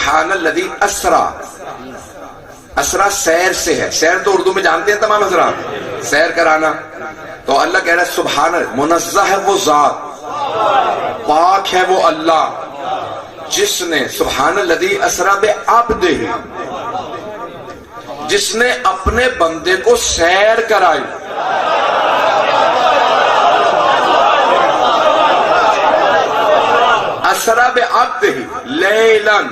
سبحان الذی اسرا، اسرا سیر سے ہے، سیر تو اردو میں جانتے ہیں تمام حضرات، سیر کرانا، تو اللہ کہہ رہا ہے سبحان، منزہ ہے وہ ذات، پاک ہے وہ اللہ جس نے سبحان الذی اسرا بعبدہ، جس نے اپنے بندے کو سیر کرائی۔ اسرا بعبدہ لیلاً،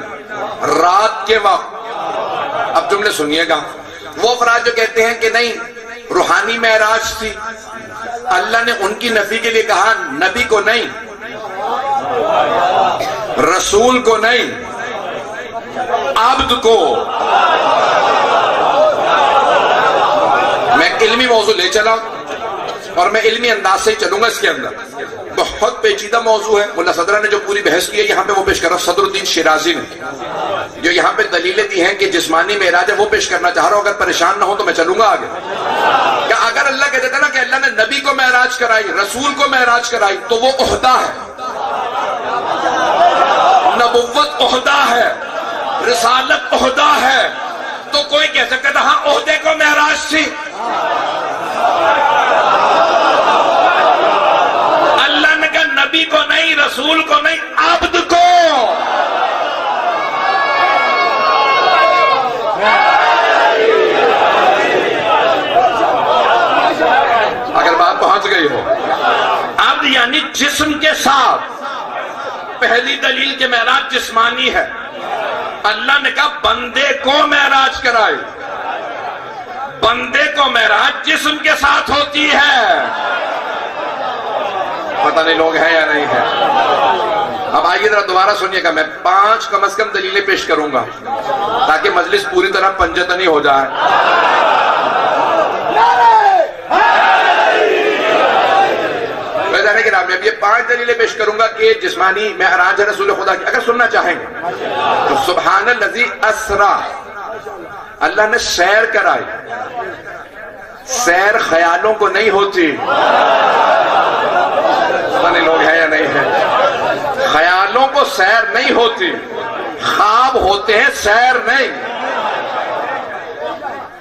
رات کے وقت۔ اب جملے سنیے گا، وہ افراد جو کہتے ہیں کہ نہیں روحانی معراج تھی، اللہ نے ان کی نفی کے لیے کہا نبی کو نہیں، رسول کو نہیں، عبد کو۔ میں علمی موضوع لے چلا اور میں علمی انداز سے چلوں گا اس کے اندر، بہت پیچیدہ موضوع ہے۔ ملا صدرہ نے جو پوری بحث کی ہے یہاں پہ وہ پیش کر رہا ہوں، صدر الدین شیرازی نے جو یہاں پہ دلیلیں دی ہیں کہ جسمانی معراج ہے وہ پیش کرنا چاہ رہا ہوں، اگر پریشان نہ ہو تو میں چلوں گا آگے۔ کہ اگر اللہ کہہ دیتا نا کہ اللہ نے نبی کو معراج کرائی، رسول کو معراج کرائی، تو وہ عہدہ ہے، نبوت عہدہ ہے، رسالت عہدہ ہے، تو کوئی کہہ سکتا تھا ہاں عہدے کو معراج تھی۔ اللہ نے کہا نبی کو نہیں، رسول کو نہیں، عبد کو۔ اگر بات پہنچ گئی ہو، عبد یعنی جسم کے ساتھ، پہلی دلیل کے معراج جسمانی ہے، اللہ نے کہا بندے کو معراج کرائے، بندے کو معراج جسم کے ساتھ ہوتی ہے۔ پتہ نہیں لوگ ہیں یا نہیں ہیں۔ اب آئیے ذرا دوبارہ سنیے گا، میں 5 کم از کم دلیلیں پیش کروں گا تاکہ مجلس پوری طرح پنجتنی ہو جائے۔ اب یہ 5 دلیلیں پیش کروں گا کہ جسمانی معراج رسول خدا کی، اگر سننا چاہیں گے تو سبحان الذی اسرا، اللہ نے سیر کرائی، سیر خیالوں کو نہیں ہوتی، پتہ نہیں لوگ ہیں یا نہیں ہیں، خیالوں کو سیر نہیں ہوتی، خواب ہوتے ہیں سیر نہیں۔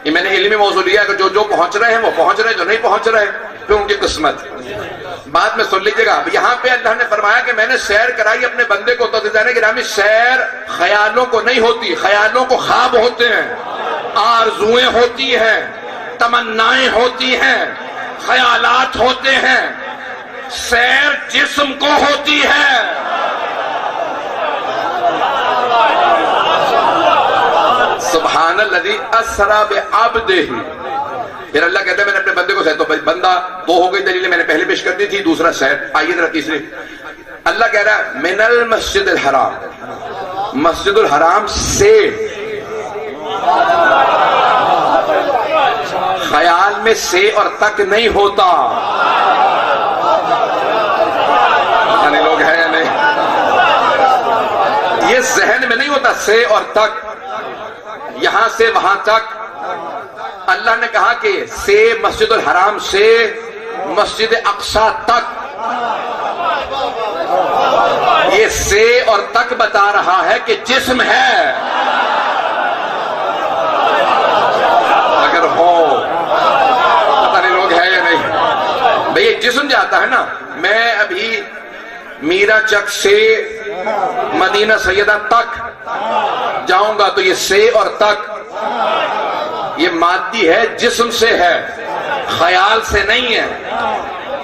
یہ میں نے علمی موضوع لیا کہ جو پہنچ رہے ہیں وہ پہنچ رہے ہیں، جو نہیں پہنچ رہے پھر ان کی قسمت۔ بعد میں سن لیجیے گا، یہاں پہ اللہ نے فرمایا کہ میں نے سیر کرائی اپنے بندے کو، تو عزیزان گرامی سیر خیالوں کو نہیں ہوتی، خیالوں کو خواب ہوتے ہیں، آرزویں ہوتی ہیں، تمنائیں ہوتی ہیں، خیالات ہوتے ہیں، سیر جسم کو ہوتی ہے۔ سبحان الذی اسرا بعبدہ، پھر اللہ کہتا ہے میں نے اپنے بندے کو سیر، تو بندہ 2 ہو گئی دلیلیں، میں نے پہلے پیش کر دی تھی، دوسرا سیر۔ آئیے ذرا تیسری، اللہ کہہ رہا ہے من المسجد الحرام، مسجد الحرام سے، خیال میں سے اور تک نہیں ہوتا، یعنی لوگ ہیں یا نہیں، یہ ذہن میں نہیں ہوتا، سے اور تک، یہاں سے وہاں تک۔ اللہ نے کہا کہ سے مسجد الحرام سے مسجد اقصی تک، یہ سے اور تک بتا رہا ہے کہ جسم ہے، اگر ہو، پتہ نہیں لوگ ہیں یا نہیں بھئی، یہ جسم جاتا ہے نا، میں ابھی میرا چک سے مدینہ سیدہ تک جاؤں گا تو یہ سے اور تک، یہ مادی ہے، جسم سے ہے، خیال سے نہیں ہے۔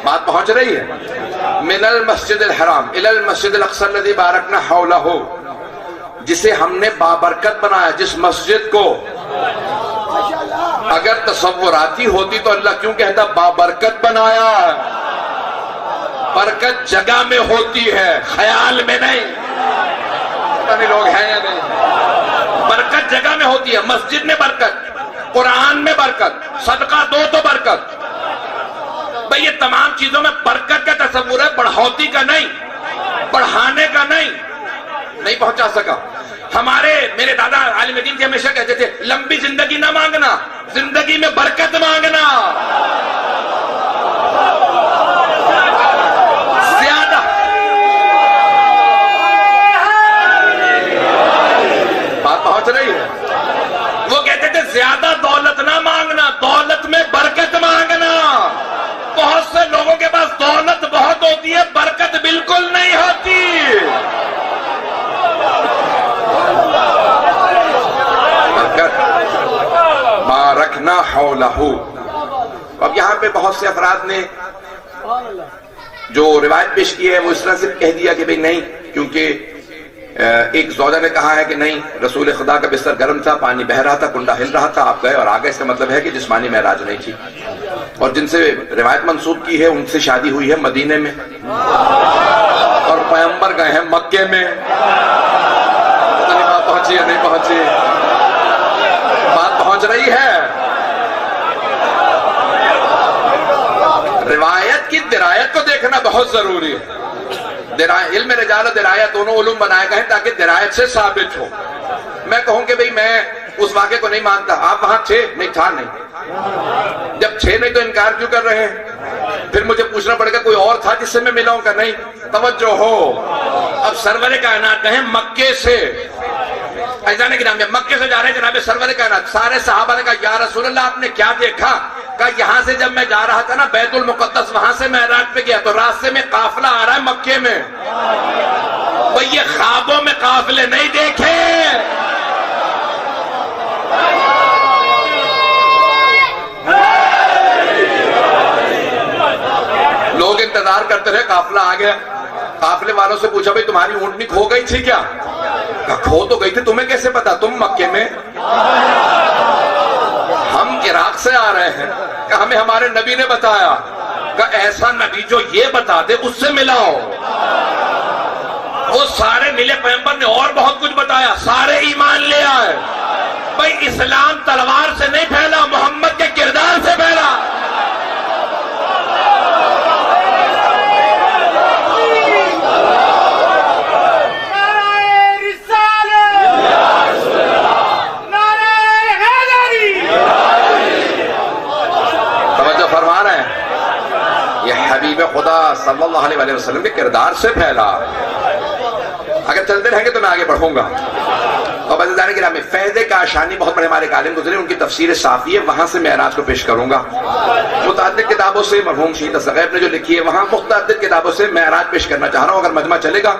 بات پہنچ رہی ہے؟ من المسجد الحرام الی المسجد الاقصی الذی بارکنا حولہ، جسے ہم نے بابرکت بنایا، جس مسجد کو اگر تصوراتی ہوتی تو اللہ کیوں کہتا بابرکت بنایا؟ برکت جگہ میں ہوتی ہے، خیال میں نہیں۔ پتہ نہیں لوگ ہیں یا نہیں، برکت جگہ میں ہوتی ہے، مسجد میں برکت، قرآن میں برکت، صدقہ دو تو برکت۔ بھئی یہ تمام چیزوں میں برکت کا تصور ہے، بڑھوتی کا نہیں، بڑھانے کا نہیں پہنچا سکا۔ میرے دادا عالم دین تھے، ہمیشہ کہتے تھے لمبی زندگی نہ مانگنا، زندگی میں برکت مانگنا۔ زیادہ وما حولہ. اب یہاں پہ بہت سے افراد نے جو روایت پیش کی ہے وہ اس طرح سے کہہ دیا کہ بھئی نہیں، کیونکہ ایک زوجہ نے کہا ہے کہ نہیں، رسول خدا کا بستر گرم تھا، پانی بہ رہا تھا، کنڈا ہل رہا تھا، آپ گئے اور آگے. اس کا مطلب ہے کہ جسمانی معراج نہیں تھی. اور جن سے روایت منسوب کی ہے ان سے شادی ہوئی ہے مدینے میں، اور پیغمبر گئے ہیں مکے میں. پتہ نہیں بات پہنچی یا نہیں پہنچی؟ بات پہنچ رہی ہے. روایت کی درایت کو دیکھنا بہت ضروری ہے. علم رجال و درایت دونوں علوم بنائے گئے ہیں تاکہ درایت سے ثابت ہو. میں کہوں کہ بھئی میں اس واقعے کو نہیں مانتا، آپ وہاں تھے؟ نہیں تھا. نہیں، جب تھے نہیں تو انکار کیوں کر رہے ہیں؟ پھر مجھے پوچھنا پڑے گا کوئی اور تھا جس سے میں ملا ہوں؟ کہ نہیں. توجہ ہو، اب سرور کائنات گئے مکے سے، ایزان کرام مکے سے جا رہے ہیں جناب سرور کائنات. سارے صحابہ نے کہا یا رسول اللہ آپ نے کیا دیکھا؟ کہا یہاں سے جب میں جا رہا تھا نا بیت المقدس، وہاں سے معراج پہ گیا تو راستے میں قافلہ آ رہا ہے مکے میں. وہ یہ خوابوں میں قافلے نہیں دیکھے. لوگ انتظار کرتے رہے، قافلہ آ گیا. قافلے والوں سے پوچھا بھئی تمہاری اونٹنی کھو گئی تھی کیا؟ کہا کھو تو گئی تھی، تمہیں کیسے پتا؟ تم مکے میں. ہم عراق سے آ رہے ہیں. کہ ہمیں ہمارے نبی نے بتایا. کہ ایسا نبی جو یہ بتا دے اس سے ملاؤ. وہ سارے ملے، پیغمبر نے اور بہت کچھ بتایا، سارے ایمان لے آئے. بھئی اسلام تلوار سے نہیں پھیلا، محمد کے کردار سے پھیلا. حبیب خدا صلی اللہ علیہ وسلم کے کردار سے پھیلا. اگر چلتے رہیں گے تو میں آگے بڑھوں گا. اور بزرگان گرامی فیض کاشانی بہت بڑے ہمارے عالم گزرے، ان کی تفسیر صافی ہے، وہاں سے معراج کو پیش کروں گا. متعدد کتابوں سے مرحوم شہید اصغر نے جو لکھی ہے وہاں متعدد کتابوں سے معراج پیش کرنا چاہ رہا ہوں. اگر مجمع چلے گا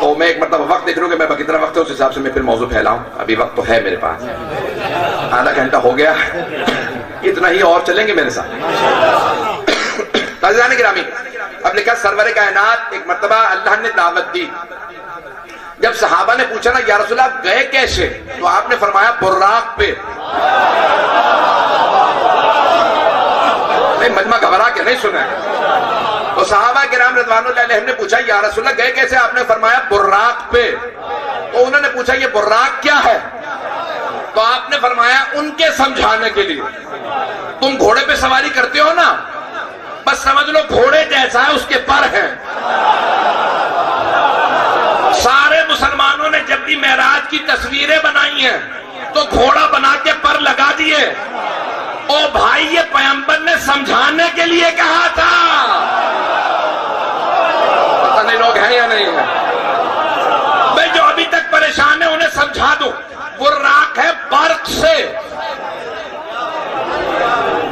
تو میں ایک مرتبہ وقت دیکھ لوں کہ میں کتنا وقت ہے، اس حساب سے میں پھر موضوع پھیلاؤں. ابھی وقت تو ہے میرے پاس، آدھا گھنٹہ ہو گیا، اتنا ہی اور چلیں گے میرے ساتھ. عزیزان گرامی اب لکھا سرور کائنات ایک مرتبہ اللہ نے دعوت دی. جب صحابہ نے پوچھا نا یا رسول اللہ گئے کیسے، تو آپ نے فرمایا براق پہ. نہیں مجمع گھبرا کے نہیں سنا ہے. تو صحابہ کرام رضوان اللہ علیہم نے پوچھا یا رسول اللہ گئے کیسے، آپ نے فرمایا براق پہ. تو انہوں نے پوچھا یہ براق کیا ہے، تو آپ نے فرمایا ان کے سمجھانے کے لیے. تم گھوڑے پہ سواری کرتے ہو نا، بس سمجھ لو گھوڑے جیسا ہے، اس کے پر ہیں. سارے مسلمانوں نے جب بھی معراج کی تصویریں بنائی ہیں تو گھوڑا بنا کے پر لگا دیے. او بھائی یہ پیغمبر نے سمجھانے کے لیے کہا تھا. پتہ نہیں لوگ ہیں یا نہیں ہیں. بھائی جو ابھی تک پریشان ہے انہیں سمجھا دو. براق ہے برق سے،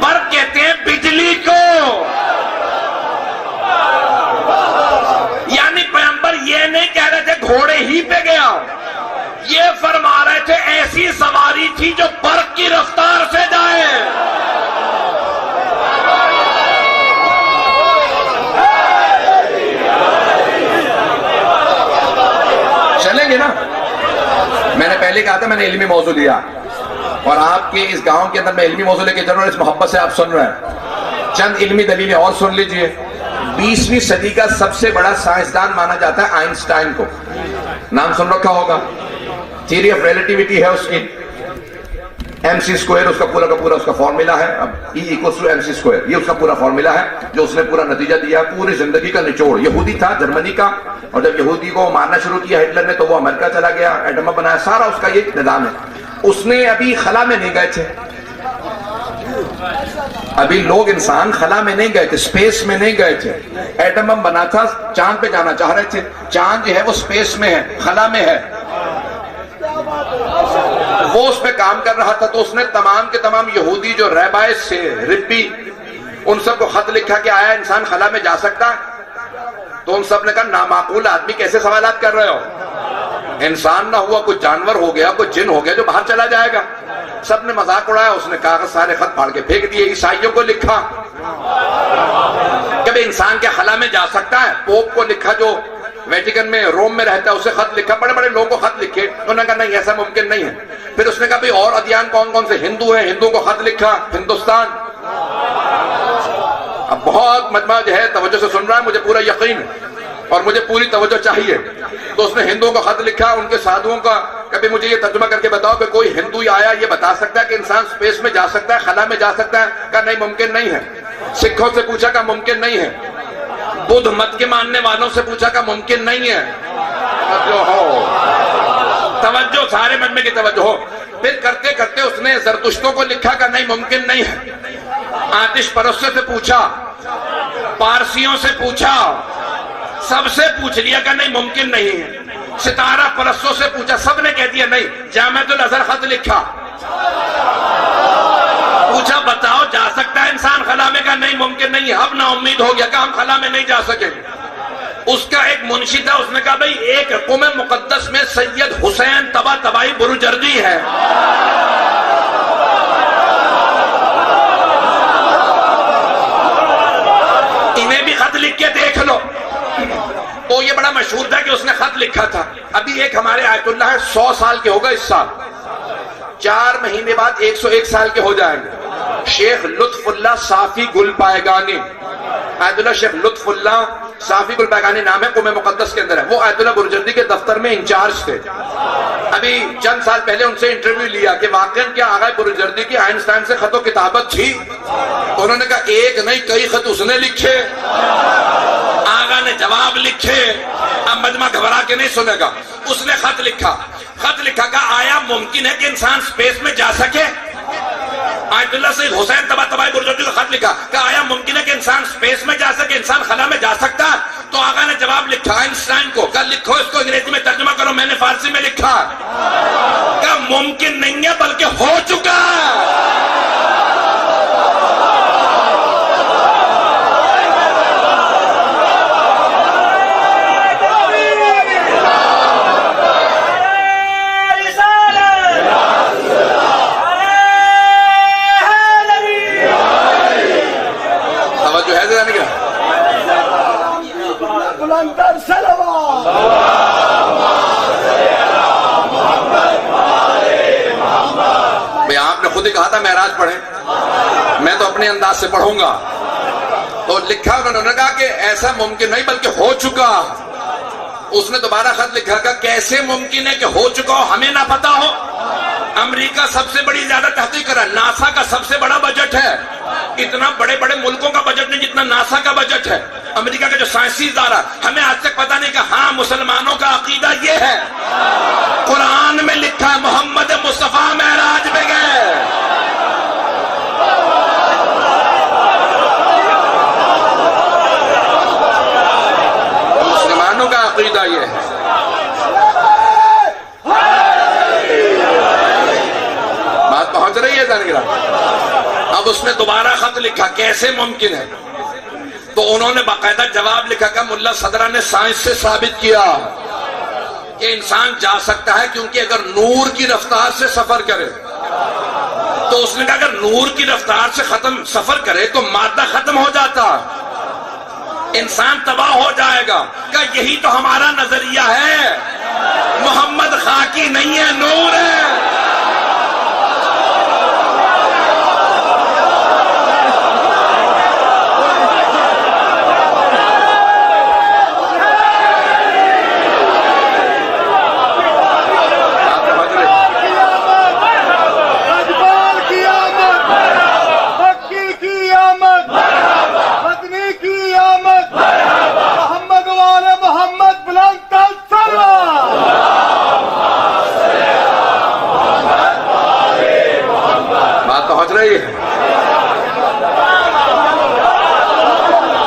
برق کہتے ہیں بجلی کو. یعنی پیغمبر یہ نہیں کہہ رہے تھے گھوڑے ہی پہ گیا، یہ فرما رہے تھے ایسی سواری تھی جو برق کی رفتار سے جائے. چلیں گے نا. میں نے پہلے کہا تھا میں نے علمی موضوع لیا، اور آپ کے اس گاؤں کے اندر میں علمی موضوع لے کے چل رہا ہوں، اس محبت سے آپ سن رہے ہیں. چند علمی دلیلیں اور سن لیجئے. 20ویں صدی کا سب سے بڑا سائنسدان مانا جاتا ہے آئنسٹائن کو. نام سن رکھا ہوگا. تھیوری آف ریلیٹیوٹی ہے اس کی، MC² اس کا پورا اس کا فارمولا ہے. اب E=MC²، یہ اس کا پورا فارمولا ہے جو اس نے پورا نتیجہ دیا. پوری زندگی کا نچوڑ. یہودی تھا جرمنی کا، اور جب یہودی کو مارنا شروع کیا ہٹلر نے تو وہ امریکہ چلا گیا، ایٹم بنایا. سارا اس کا یہ نظام ہے. اس نے ابھی خلا میں نہیں گئے تھے، ابھی لوگ انسان خلا میں نہیں گئے تھے، سپیس میں نہیں گئے تھے. ایٹم بم بنا تھا، چاند پہ جانا چاہ رہے تھے. چاند جو ہے وہ سپیس میں ہے، خلا میں ہے. وہ اس پہ کام کر رہا تھا. تو اس نے تمام کے تمام یہودی جو ریبائے سے ربی، ان سب کو خط لکھا کہ آیا انسان خلا میں جا سکتا ہے. تو ان سب نے کہا نامعقول آدمی کیسے سوالات کر رہے ہو، انسان نہ ہوا کوئی جانور ہو گیا، کوئی جن ہو گیا جو باہر چلا جائے گا. سب نے مذاق اڑایا، اس نے کاغذ سارے خط پھاڑ کے پھینک دیے، عیسائیوں کو لکھا کہ انسان کیا خلا میں جا سکتا ہے، پوپ کو لکھا جو ویٹیکن میں روم میں رہتا ہے اسے خط لکھا، بڑے بڑے لوگوں کو خط لکھے، انہوں نے کہا نہیں ایسا ممکن نہیں ہے۔ پھر اس نے کہا بھئی اور ادیان کون کون سے، ہندو ہیں، ہندوؤں کو خط لکھا، ہندوستان۔ اب بہت مجمع جو ہے توجہ سے سن رہا ہے، مجھے پورا یقین ہے اور مجھے پوری توجہ چاہیے، تو اس نے ہندوؤں کو خط لکھا، ان کے سادھوؤں کا، کبھی مجھے یہ ترجمہ کر کے بتاؤ کہ کوئی ہندو آیا یہ بتا سکتا ہے کہ انسان سپیس میں جا سکتا ہے، خلا میں جا سکتا ہے؟ کہا نہیں ممکن نہیں ہے۔ سکھوں سے پوچھا، کہا ممکن نہیں ہے۔ بدھ مت کے ماننے والوں سے پوچھا، کہا ممکن نہیں ہے۔ توجہ، سارے مجمع کی توجہ ہو۔ پھر کرتے کرتے اس نے زرتشتوں کو لکھا، کہا نہیں ممکن نہیں ہے۔ آتش پرستوں سے پوچھا، پارسیوں سے پوچھا، سب سے پوچھ لیا کہ نہیں ممکن نہیں ہے۔ ستارہ پرستوں سے پوچھا، سب نے کہہ دیا نہیں۔ جامعۃ الازہر خط لکھا، پوچھا بتاؤ جا سکتا ہے انسان خلا میں؟ کہا نہیں ممکن نہیں ہے۔ اب نا امید ہو گیا کہ ہم خلا میں نہیں جا سکیں۔ اس کا ایک منشی تھا، اس نے کہا بھئی ایک قوم مقدس میں سید حسین طباطبائی بروجردی ہے، انہیں بھی خط لکھ کے دیکھ لو۔ تو یہ بڑا مشہور تھا کہ اس نے خط لکھا تھا۔ ابھی ایک ہمارے آیت اللہ ہے 100 سال کے ہوگا اس سال، 4 مہینے بعد 101 سال کے ہو جائیں گے۔ شیخ لطف اللہ صافی گل پائگانی، آیت اللہ شیخ لطف اللہ صافی گل پائگانی نام ہے، قوم مقدس کے اندر ہے۔ وہ آیت اللہ بروجردی کے دفتر میں انچارج تھے۔ ابھی چند سال پہلے ان سے انٹرویو لیا کہ واقعاً کیا آغا بروجردی کی آئنسٹائن سے خط و کتابت تھی؟ انہوں نے کہا ایک نہیں کئی خط اس نے لکھے، آغا نے جواب لکھے۔ اب مجمع گھبرا کے نہیں سنے گا۔ اس نے خط لکھا کہ آیا ممکن ہے کہ انسان سپیس میں جا سکے؟ آیت اللہ سید حسین طباطبائی بروجردی کو خط لکھا کہ آیا ممکن ہے کہ انسان سپیس میں جا سکے، انسان خلا میں جا سکتا ہے؟ تو آغا نے جواب لکھا آئنسٹائن کو، کہا لکھو اس کو انگریزی میں ترجمہ کرو۔ میں نے فارسی میں لکھا، کہا ممکن نہیں ہے بلکہ ہو چکا۔ بھئی آپ نے خود ہی کہا تھا معراج پڑھیں، میں تو اپنے انداز سے پڑھوں گا۔ تو لکھا انہوں نے کہا کہ ایسا ممکن نہیں بلکہ ہو چکا۔ اس نے دوبارہ خط لکھا کہ کیسے ممکن ہے کہ ہو چکا ہو ہمیں نہ پتا ہو؟ امریکہ سب سے بڑی زیادہ تحقیق کر رہا ہے، ناسا کا سب سے بڑا بجٹ ہے، اتنا بڑے بڑے ملکوں کا بجٹ نہیں جتنا ناسا کا بجٹ ہے۔ امریکہ کا جو سائنسی ادارہ، ہمیں آج تک پتا نہیں کہ ہاں مسلمانوں کا عقیدہ یہ ہے، قرآن میں لکھا ہے محمد مصطفیٰ معراج پہ گئے۔ مسلمانوں کا عقیدہ یہ ہے۔ بات پہنچ رہی ہے زنگرہ؟ اب اس نے دوبارہ خط لکھا کیسے ممکن ہے؟ تو انہوں نے باقاعدہ جواب لکھا کہ ملا صدرہ نے سائنس سے ثابت کیا کہ انسان جا سکتا ہے، کیونکہ اگر نور کی رفتار سے سفر کرے، تو اس نے کہا اگر نور کی رفتار سے سفر کرے تو مادہ ختم ہو جاتا، انسان تباہ ہو جائے گا۔ کہ یہی تو ہمارا نظریہ ہے، محمد خاکی نہیں ہے، نور ہے۔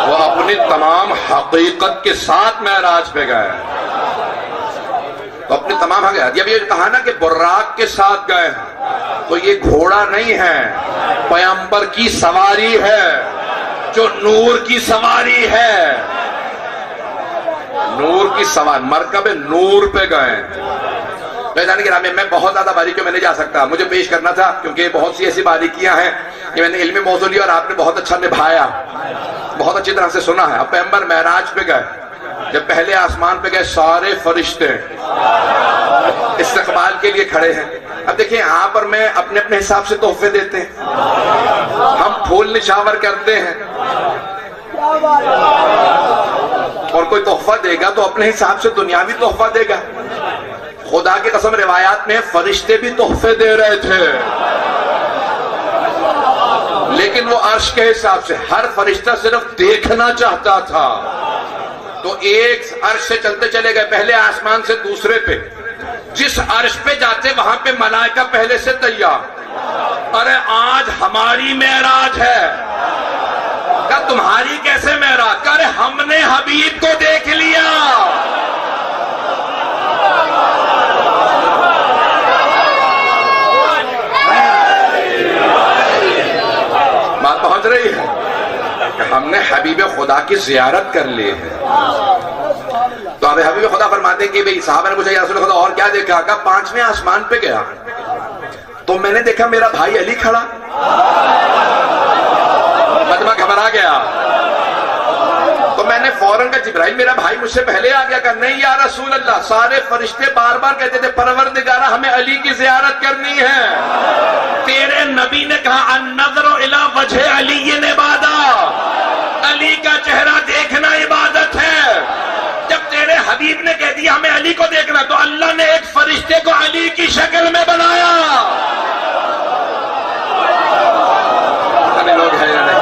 وہ اپنی تمام حقیقت کے ساتھ معراج پہ گئے، تو اپنی تمام حقیقت۔ اب یہ کہا نا کہ براق کے ساتھ گئے، تو یہ گھوڑا نہیں ہے، پیغمبر کی سواری ہے، جو نور کی سواری ہے، نور کی سواری، مرکب نور پہ گئے۔ بیدانی کے میں بہت زیادہ باریکیوں میں نہیں جا سکتا، مجھے پیش کرنا تھا کیونکہ بہت سی ایسی باریکیاں ہیں کہ میں نے علمی موضوع لیا اور آپ نے بہت اچھا نبھایا، بہت اچھی طرح سے سنا ہے۔ اب پیغمبر معراج پہ گئے، جب پہلے آسمان پہ گئے سارے فرشتے استقبال کے لیے کھڑے ہیں۔ اب دیکھیں یہاں پر میں اپنے اپنے حساب سے تحفے دیتے ہیں، ہم پھول نشاور کرتے ہیں، اور کوئی تحفہ دے گا تو اپنے حساب سے دنیاوی تحفہ دے گا۔ خدا کی قسم روایات میں فرشتے بھی تحفے دے رہے تھے، لیکن وہ عرش کے حساب سے، ہر فرشتہ صرف دیکھنا چاہتا تھا۔ تو ایک عرش سے چلتے چلے گئے، پہلے آسمان سے دوسرے پہ، جس عرش پہ جاتے وہاں پہ ملائکہ پہلے سے تیار۔ ارے آج ہماری معراج ہے، کہا تمہاری کیسے معراج؟ کہا ارے ہم نے حبیب کو دیکھ لیا۔ بات پہنچ رہی ہے کہ ہم نے حبیب خدا کی زیارت کر لی ہے۔ تو اب حبیب خدا فرماتے ہیں کہ بھئی صحابہ نے پوچھا یا رسول خدا اور کیا دیکھا؟ کہا پانچویں آسمان پہ گیا تو میں نے دیکھا میرا بھائی علی کھڑا، مجمع گھبرا گیا، تو میں نے فوراً کہا جبرائیل میرا بھائی مجھ سے پہلے آ گیا۔ کہا نہیں یا رسول اللہ، سارے فرشتے بار بار کہتے تھے پروردگارہ ہمیں علی کی زیارت کرنی ہے۔ تیرے نبی نے کہا النظر الی وجہ علی عبادہ، علی کا چہرہ دیکھنا عبادت ہے۔ جب تیرے حبیب نے کہہ دیا ہمیں علی کو دیکھنا، تو اللہ نے ایک فرشتے کو علی کی شکل میں بنایا۔ لوگ ہیں یا نہیں؟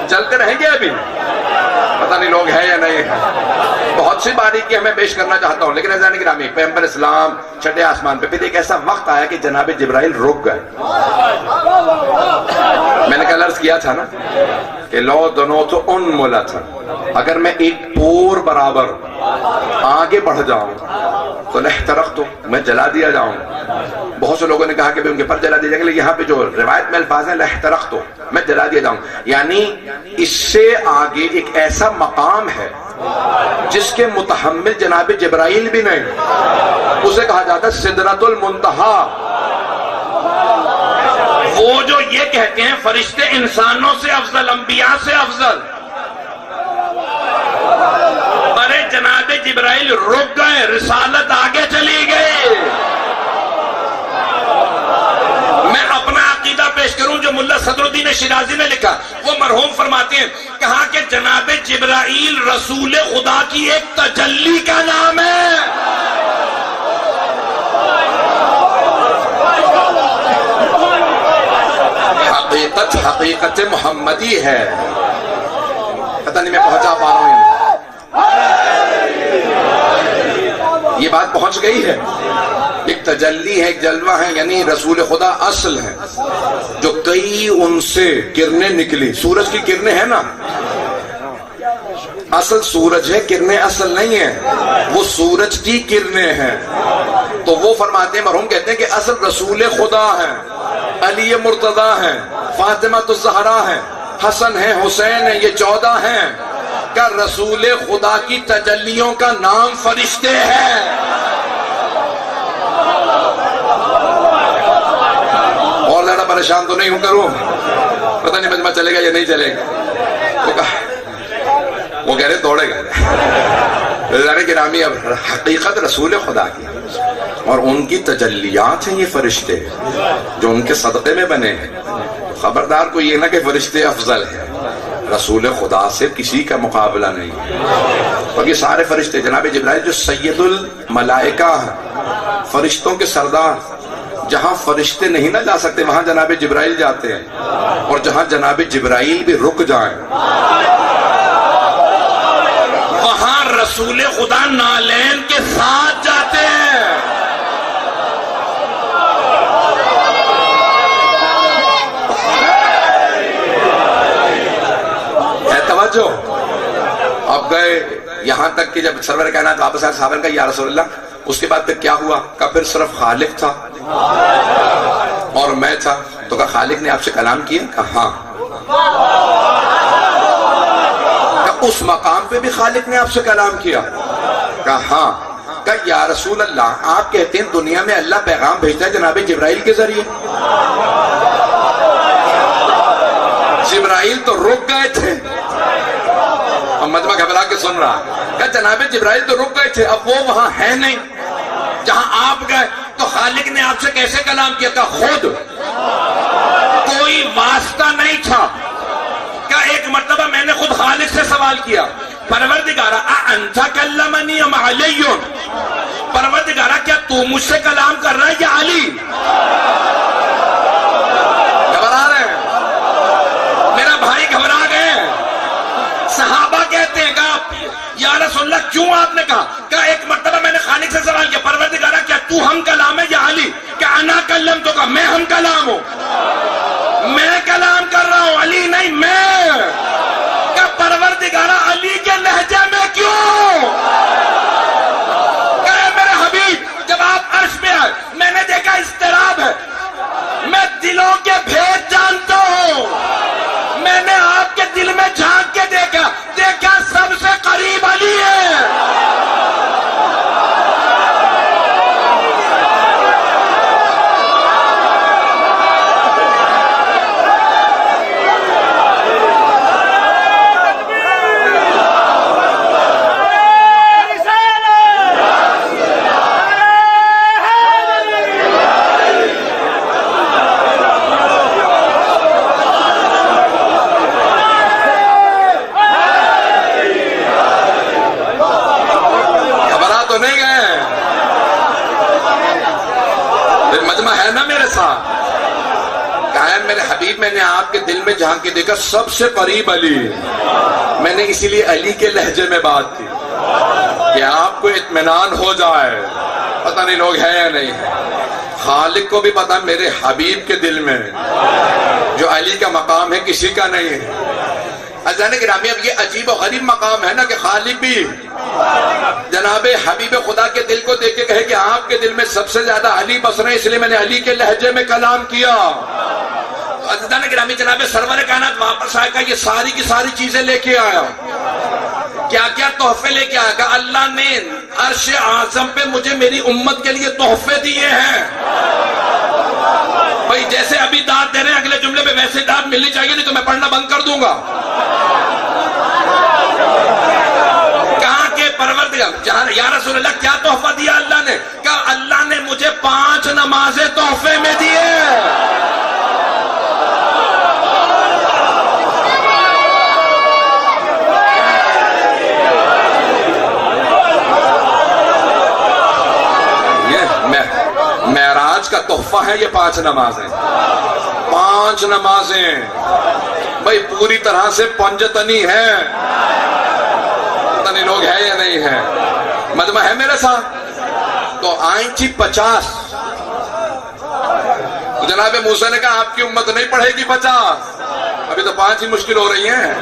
چلتے رہیں گے ابھی، پتہ نہیں لوگ ہیں یا نہیں ہیں۔ بہت سی باریکی میں پیش کرنا چاہتا ہوں، لیکن عزیزان گرامی پیغمبر اسلام چھٹے آسمان پہ، پھر ایک ایسا وقت آیا کہ جناب جبرائیل رک گئے۔ میں نے کل عرض کیا تھا نا کہ لو دنو تو ان مولا تھا، اگر میں ایک پور برابر آگے بڑھ جاؤں تو لحترق تو میں جلا دیا جاؤں۔ بہت سے لوگوں نے کہا کہ ان کے پر جلا دیا جائے گا، یہاں پہ جو روایت میں الفاظ ہیں لحترق تو میں جلا دیا جاؤں، یعنی اس سے آگے ایک ایسا مقام ہے جس کے متحمل جناب جبرائیل بھی نہیں، اسے کہا جاتا ہے سدرۃ المنتہا۔ وہ جو یہ کہتے ہیں فرشتے انسانوں سے افضل، انبیاء سے افضل، ارے جناب جبرائیل رک گئے، رسالت آگے چلی گئی۔ میں اپنا عقیدہ پیش کروں جو ملا صدر الدین شیرازی نے لکھا، وہ مرحوم فرماتے ہیں، کہا کہ جناب جبرائیل رسول خدا کی ایک تجلی کا نام ہے۔ حقیقت محمدی ہے، پتہ نہیں میں پہنچا پا رہا ہوں، یہ بات پہنچ گئی ہے۔ ایک تجلی ہے، ایک جلوہ ہے، یعنی رسول خدا اصل ہے، جو کئی ان سے کرنیں نکلی، سورج کی کرنیں ہیں نا، اصل سورج ہے، کرنیں اصل نہیں ہیں، وہ سورج کی کرنیں ہیں۔ تو وہ فرماتے ہیں، مرحوم کہتے ہیں کہ اصل رسول خدا ہے، علی مرتضیٰ ہیں، فاطمہ الزہرا ہیں، حسن ہیں، حسین ہیں، یہ 14 ہیں کہ رسول خدا کی تجلیوں کا نام فرشتے ہیں۔ اور زیادہ پریشان تو نہیں ہوں کروں، پتہ نہیں مجمع چلے گا یا نہیں چلے گا، وہ کہہ رہے دوڑے گئے۔ گرامی اب حقیقت رسول خدا کی اور ان کی تجلیات ہیں یہ فرشتے جو ان کے صدقے میں بنے ہیں۔ خبردار کو یہ نہ کہ فرشتے افضل ہیں، رسول خدا سے کسی کا مقابلہ نہیں ہے۔ اور یہ سارے فرشتے جناب جبرائیل جو سید الملائکہ ہیں، فرشتوں کے سردار، جہاں فرشتے نہیں نہ جا سکتے وہاں جناب جبرائیل جاتے ہیں، اور جہاں جناب جبرائیل بھی رک جائیں وہاں رسول خدا نالین کے ساتھ جاتے ہیں۔ ہے توجہ؟ اب گئے یہاں تک کہ جب سرور کائنات واپس آئے، صحابہ نے کہا یا رسول اللہ اس کے بعد پھر کیا ہوا؟ کہا پھر صرف خالق تھا اور میں تھا۔ تو کہا خالق نے آپ سے کلام کیا؟ کہا ہاں۔ اس مقام پہ بھی خالق نے آپ سے کلام کیا؟ کہا ہاں۔ کہا یا رسول اللہ آپ کہتے ہیں دنیا میں اللہ پیغام بھیجتا ہے جناب جبرائیل کے ذریعے، جبرائیل تو رک گئے تھے۔ مجمع گھبرا کے سن رہا ہے۔ کہا جناب جبرائیل تو رک گئے تھے، اب وہ وہاں ہے نہیں جہاں آپ گئے، تو خالق نے آپ سے کیسے کلام کیا؟ کہا خود، کوئی واسطہ نہیں تھا۔ کہا ایک مرتبہ میں نے خود خالق سے سوال کیا، پروردگارا اَأَنْتَ كَلَّمَنِي أَمْ عَلِيٌّ، پروردگارا کیا تو مجھ سے کلام کر رہا ہے یا علی؟ گھبرا رہے ہیں میرا بھائی، گھبرا گئے۔ صحابہ کہتے ہیں کہا یا رسول اللہ کیوں آپ نے کہا؟ کہا ایک مرتبہ میں نے خالق سے سوال کیا، پروردگارا کیا تو ہم کلام ہے یا علی؟ کہ انا کلم تو کہا میں ہم کلام ہوں، میں کلام کر رہا ہوں، علی نہیں میں۔ کہ پروردگارا علی کے لہجے میں کیوں؟ کہ میرے حبیب جب آپ عرش پہ آئے میں نے دیکھا اضطراب ہے، میں دلوں کے بھید جانتا ہوں، میں نے آپ کے دل میں جھانک کے دیکھا سب سے قریب علی ہے۔ میرے حبیب میں نے آپ کے دل میں جھانک کے دیکھا سب سے قریب علی، میں نے اسی لیے علی کے لہجے میں بات کی کہ آپ کو اطمینان ہو جائے، پتہ نہیں لوگ ہیں یا نہیں ہے۔ خالق کو بھی پتا میرے حبیب کے دل میں جو علی کا مقام ہے کسی کا نہیں ہے۔ عزیزان گرامی اب یہ عجیب و غریب مقام ہے نا کہ خالق بھی جناب حبیب خدا کے دل کو دیکھ کے کہے کہ آپ کے دل میں سب سے زیادہ علی بس رہے، اس لیے میں نے علی کے لہجے میں کلام کیا۔ عزیزان گرامی جناب سرور کائنات واپس آئے گا، یہ ساری کی ساری چیزیں لے کے آیا۔ کیا کیا تحفے لے کے آئے گا؟ اللہ نے عرش اعظم پہ مجھے میری امت کے لیے تحفے دیے ہیں۔ بھائی جیسے ابھی داد دے رہے ہیں اگلے جملے پہ ویسے داد ملنی چاہیے، نہیں تو میں پڑھنا بند کر دوں گا۔ کہاں کے پروردگار یا رسول اللہ کیا تحفہ دیا اللہ نے؟ کہا اللہ نے مجھے 5 نمازیں تحفے میں دیے۔ معراج کا تحفہ ہے یہ 5 نمازیں، 5 نمازیں بھائی پوری طرح سے پنجتنی ہے، پتہ نہیں لوگ ہیں یا نہیں ہے۔ مجمع ہے میرے ساتھ؟ تو آئیں تھی 50، جناب موسیٰ نے کہا آپ کی امت نہیں پڑھے گی 50، ابھی تو 5 ہی مشکل ہو رہی ہیں۔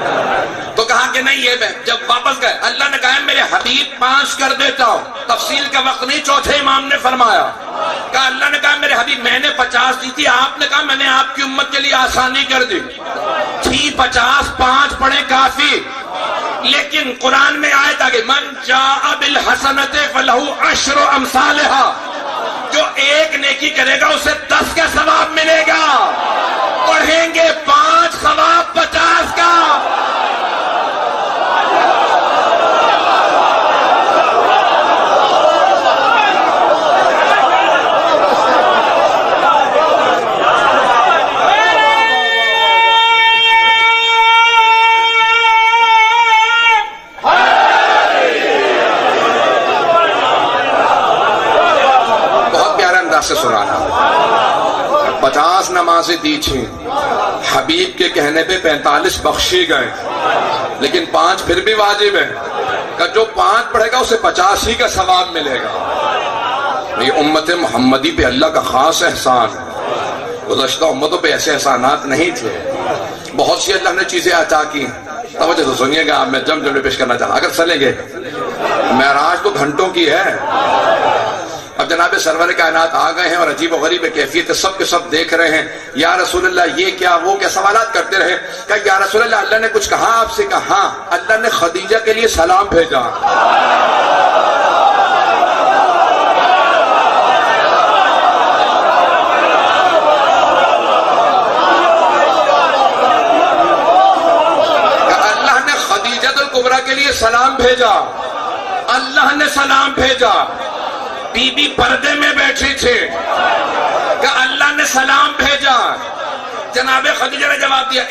تو کہا کہ نہیں یہ میں جب واپس گئے اللہ نے کہا میرے حبیب 5 کر دیتا ہوں، تفصیل کا وقت نہیں، چوتھے امام نے فرمایا۔ کہا اللہ نے کہا میرے حبیب میں نے 50 دی تھی، آپ نے کہا میں نے آپ کی امت کے لیے آسانی کر دی تھی 50، 5 پڑھے کافی۔ لیکن قرآن میں آیت آگے من جاء بالحسنۃ فلہ 10 امثالھا، جو ایک نیکی کرے گا اسے 10 کا ثواب ملے گا، پڑھیں گے 5 ثواب 50 کا۔ سے سنانا 50 نمازیں دی تھیں، حبیب کے کہنے پہ 45 بخشی گئے، لیکن 5 پھر بھی واجب ہے کہ جو 5 پڑھے گا اسے 50 ہی کا ثواب ملے گا۔ یہ امت محمدی پہ اللہ کا خاص احسان ہے، گزشتہ امتوں پہ ایسے احسانات نہیں تھے، بہت سی اللہ نے چیزیں عطا کی۔ توجہ تو سنیے گا، میں جملے پیش کرنا چاہتا، اگر چلیں گے معراج تو گھنٹوں کی ہے، اب جناب سرور کائنات آ گئے ہیں اور عجیب و غریب کیفیت سب کے سب دیکھ رہے ہیں. یا رسول اللہ یہ کیا وہ کیا سوالات کرتے رہے. کہا یا رسول اللہ اللہ نے کچھ کہا آپ سے؟ کہا ہاں اللہ نے خدیجہ کے لیے سلام بھیجا. اللہ نے خدیجہ الکبریٰ کے لیے سلام بھیجا. اللہ نے سلام بھیجا. بی بی پردے میں بیٹھی تھے کہ اللہ نے سلام بھیجا. جناب خدیجہ نے جواب دیا